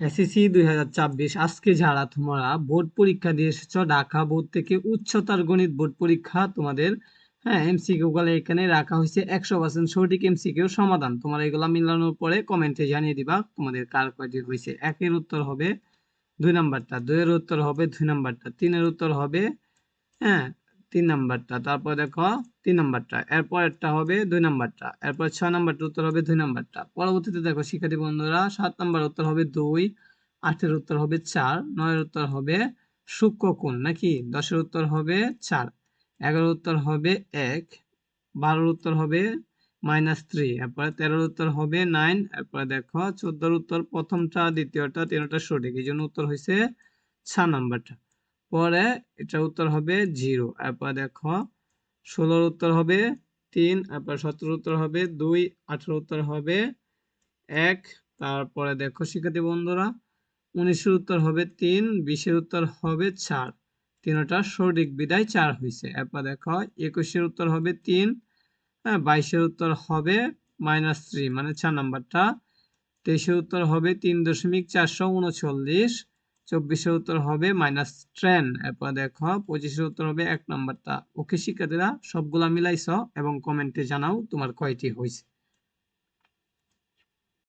SSC 2024 আজকে যারা তোমরা বোর্ড পরীক্ষা দিয়ে এসেছো ঢাকা বোর্ড থেকে উচ্চতর গণিত বোর্ড পরীক্ষা তোমাদের, হ্যাঁ, এমসিকিউ গুলো এখানে রাখা হয়েছে 100% সঠিক এমসিকিউ সমাধান। তোমরা এগুলা মিলানোর পরে কমেন্টে জানিয়ে দিবা তোমাদের কার কয়টি হয়েছে। একের উত্তর হবে 2 নাম্বারটা, 2 এর উত্তর হবে 2 নাম্বারটা, 3 এর উত্তর হবে, হ্যাঁ, 3 নাম্বারটা, তারপর দেখো 3 নাম্বারটা, এরপরেরটা হবে 2 নাম্বারটা, এরপর 6 নাম্বারটা উত্তর হবে 2 নাম্বারটা। পরবর্তীতে দেখো শিক্ষার্থী বন্ধুরা 7 নাম্বার উত্তর হবে 2, 8 এর উত্তর হবে 4, 9 এর উত্তর হবে সূক্ষ্মকোণ নাকি, 10 এর উত্তর হবে 4, 11 এর উত্তর হবে 1, 12 এর উত্তর হবে -3, এরপরে 13 এর উত্তর হবে 9, এরপরে দেখো 14 এর উত্তর প্রথমটা, দ্বিতীয়টা, তিনটা সঠিক, এই জন্য উত্তর হয়েছে 6 নাম্বারটা। পরে এটা উত্তর হবে 0, এরপর দেখো 16 উত্তর হবে 3, এরপর 17 উত্তর হবে 2, 18 উত্তর হবে 1, তারপরে দেখো শিক্ষার্থী বন্ধুরা 19 উত্তর হবে 3, 20 উত্তর হবে 4, তিনটা সঠিক বিদায় 4 হয়েছে। এরপর দেখো 21 উত্তর হবে 3, হ্যাঁ, 22 উত্তর হবে -3 মানে 4 নাম্বারটা, 23 উত্তর হবে 3.439, 24 উত্তর হবে -10, এরপর দেখো 25 উত্তর হবে 1 নাম্বারটা। ওকে শিক্ষার্থীরা, সবগুলা মিলাইছো এবং কমেন্টে জানাও তোমার কয়টি হয়েছে।